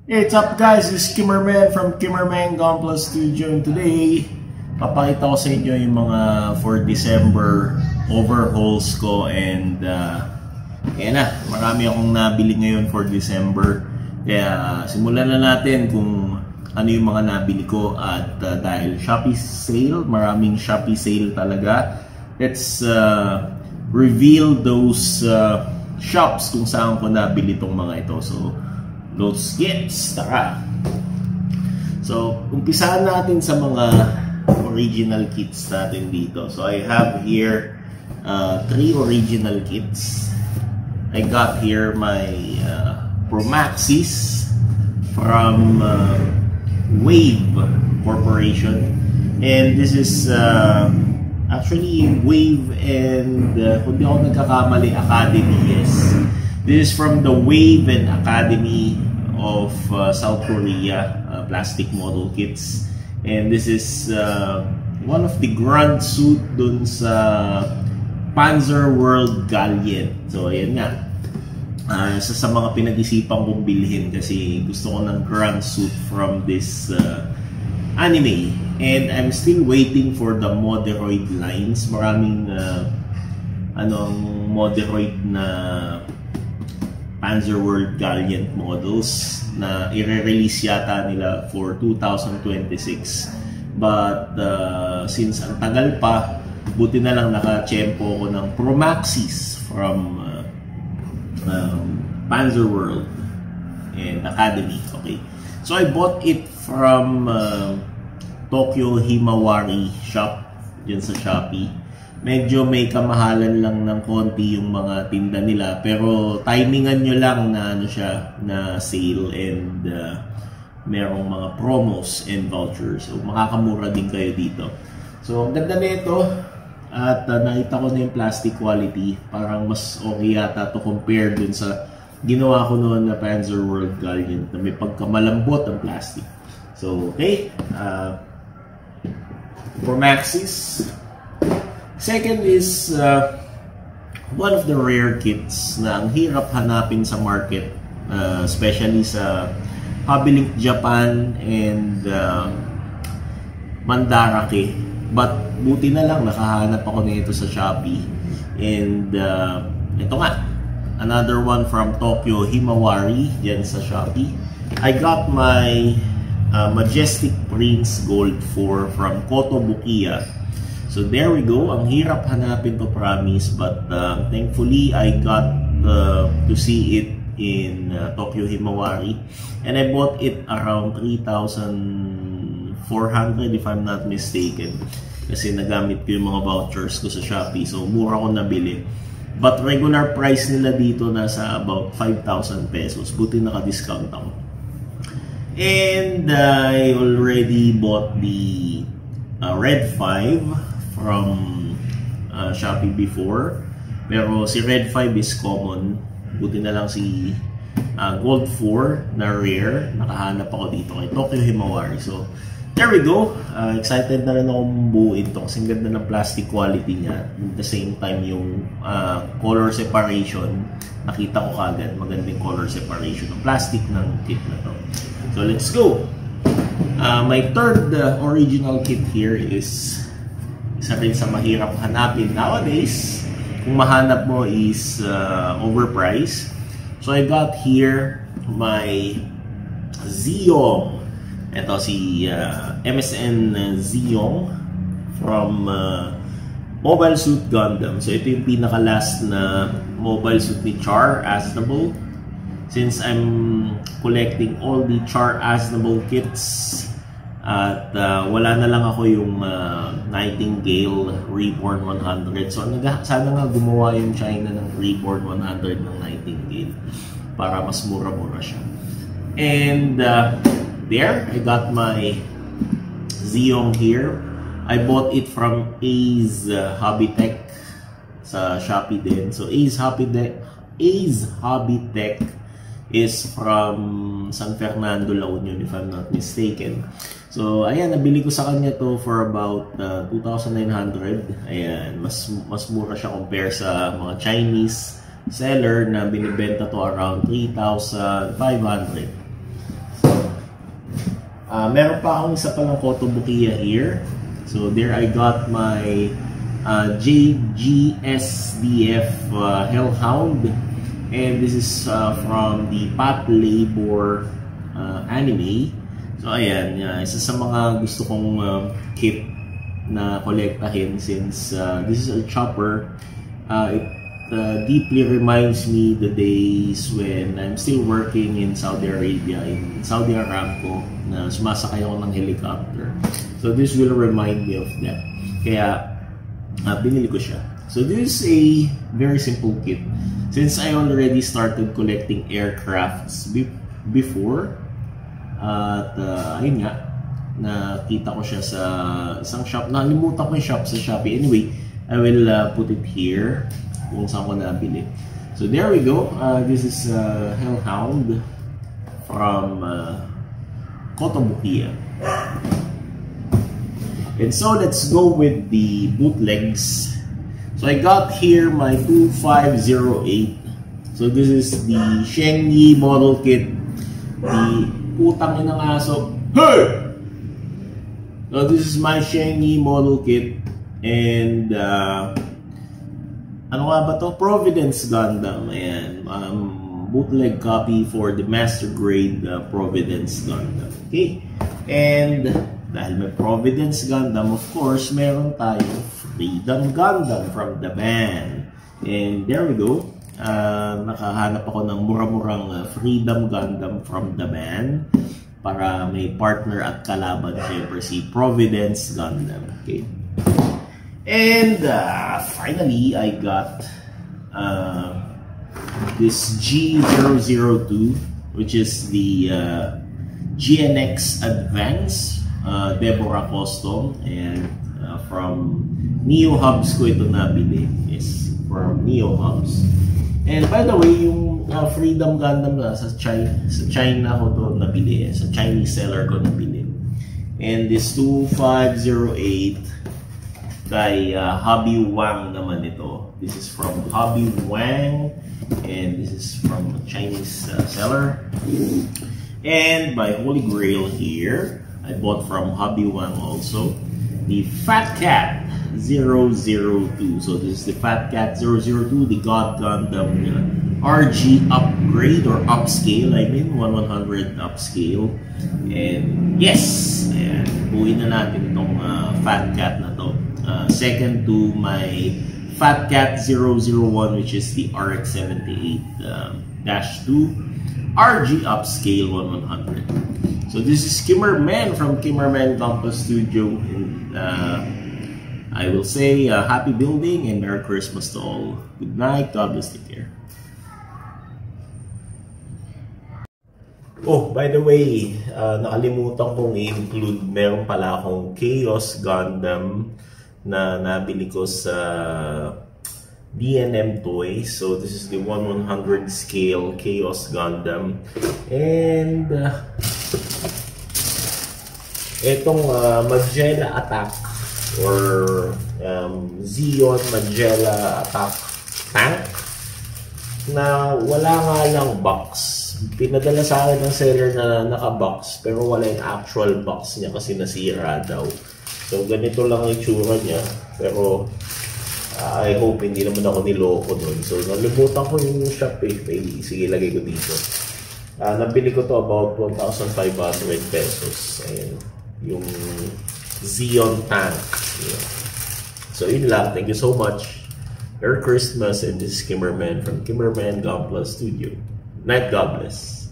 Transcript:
Hey, what's up guys? This is Kimmerman from Kimmerman Gunpla Studio, and today papakita ko sa inyo yung mga for December overhauls ko, and yan na, marami akong nabili ngayon for December, kaya simulan na natin kung ano yung mga nabili ko. At dahil Shopee sale, maraming Shopee sale talaga, let's reveal those shops kung saan ko nabili itong mga ito. So those gifts, tara! So, umpisahan natin sa mga original kits natin dito. So, I have here 3 original kits. I got here my Promaxis from Wave Corporation. And this is actually Wave and kung di ako nagkakamali, Academy, yes. This is from the Wave and Academy of South Korea, plastic model kits. And this is one of the grand suit dun sa Panzerworld Gallant. So ayan nga, isa sa mga pinag-isipan kong bilhin kasi gusto ko ng grand suit from this anime. And I'm still waiting for the Moderoid lines. Maraming Moderoid na Panzerworld Gallant models na i-release yata nila for 2026. But since ang tagal pa, buti na lang naka-tsempo ko ng Promaxis from Panzerworld and Academy. Okay, so I bought it from Tokyo Himawari shop dyan sa Shopee. Medyo may kamahalan lang ng konti yung mga tinda nila, pero timingan nyo lang na ano siya, na sale, and merong mga promos and vouchers, so makakamura din kayo dito. So ang ganda nito, at nakita ko na yung plastic quality, parang mas okay yata to compare dun sa ginawa ko noon na Panzerworld Gallant na may pagkamalambot ang plastic. So okay, Promaxis. Second is one of the rare kits na ang hirap hanapin sa market, especially sa Hobby Link Japan and Mandarake. But buti na lang nakahanap ako nito sa Shopee. And ito nga, another one from Tokyo Himawari dyan sa Shopee. I got my Majestic Prince Gold 4 from Kotobukiya. So there we go. Ang hirap hanapin to, promise, but thankfully I got to see it in Tokyo Himawari, and I bought it around 3,400 if I'm not mistaken, kasi nagamit ko yung mga vouchers ko sa Shopee, so mura ko nabili. But regular price nila dito nasa about 5,000 pesos. Buti naka-discount ako. And I already bought the Red 5 from Shopee before, pero si Red 5 is common. Buti na lang si Gold 4 na rare, nakahanap ako dito kay Tokyo Himawari. So there we go. Excited na rin akong buuin to kasi ang ganda ng plastic quality niya. At the same time, yung color separation, nakita ko kagad magandang color separation ng plastic ng kit na to. So let's go. My third original kit here is isa rin sa mahirap hanapin nowadays. Kung mahanap mo is overpriced. So I got here my Zeong. Ito si MSN Zeong from Mobile Suit Gundam. So ito yung pinaka-last na mobile suit ni Char Aznable. Since I'm collecting all the Char Aznable kits, at wala na lang ako yung Nightingale Reborn 100. So sana nga gumawa yung China ng Reborn 100 ng Nightingale para mas mura-mura siya. And there, I got my Zeong here. I bought it from Ace Hobby Tech sa Shopee din. So Ace Hobby Tech is from San Fernando, La Union, if I'm not mistaken. So ayan, nabili ko sa kanya to for about 2,900. Ayan, mas mura siya compare sa mga Chinese seller na binibenta to around 3,500. Meron pa akong isa palang Kotobukiya here. So there I got my JGSDF Hellhound, and this is from the Patlabor anime. So ayan, isa sa mga gusto kong kit na kolektahin since this is a chopper. It deeply reminds me the days when I'm still working in Saudi Arabia, in Saudi Aramco, na sumasakay ako ng helicopter. So this will remind me of that. Kaya binili ko siya. So this is a very simple kit. Since I already started collecting aircrafts before, at ayun nga, nakita ko siya sa isang shop. Nakalimutan ko yung shop sa Shopee. Anyway, I will put it here kung saan ko nabili. So there we go. This is Hellhound from Kotobukiya. And so let's go with the bootlegs. So I got here my 2508. So this is the Shengyi model kit. The utang inang aso. Hey! So this is my Shengyi model kit. And ano nga ba to? Providence Gundam. Ayan. Bootleg copy for the master grade Providence Gundam. Okay. And dahil may Providence Gundam, of course, meron tayong Freedom Gundam from the band. And there we go. Nakahanap ako ng mura-murang Freedom Gundam from the band para may partner at kalaban, syempre si Providence Gundam. Okay. And finally, I got this G002, which is the GNX Advance Deborah Custom, and from Neo Hubs ko ito nabili. Is from Neo Hubs. And by the way, yung Freedom Gundam na sa China ko to nabili, sa Chinese seller ko nabili. And this 2508 kay Hobby Wang naman ito. This is from Hobby Wang, and this is from a Chinese seller. And by Holy Grail here, I bought from Hobby Wang also the Fat Cat 002. So this is the Fat Cat 002, the God Gundam RG upgrade or upscale. I mean 1/100 upscale. And yes, ayan, buuin na natin itong Fat Cat na to. Second to my Fat Cat 001, which is the RX-78-2 RG upscale 1/100. So this is Kimmerman from Kimmerman Gunpla Studio, and I will say happy building and Merry Christmas to all. Good night, God bless, take care. Oh, by the way, nakalimutan kong i-include, meron pala akong Chaos Gundam na nabili ko sa D&M Toys. So this is the 1/100 scale Chaos Gundam. And itong Magella Attack or Zeon Magella Attack tank na wala nga lang box. Pinadala sa akin ng seller na naka-box pero wala yung actual box niya kasi nasira daw. So ganito lang ang itsura niya, pero I hope hindi naman ako niloko doon. So nalimutan ko yung shop eh. Sige, lagay ko dito. Nabili ko to about 1,500 pesos. Ayan, yung Zeon tank. Yeah. So yun lang. Thank you so much. Merry Christmas, and this is Kimmerman from Kimmerman Gunpla Studio. Night, God bless.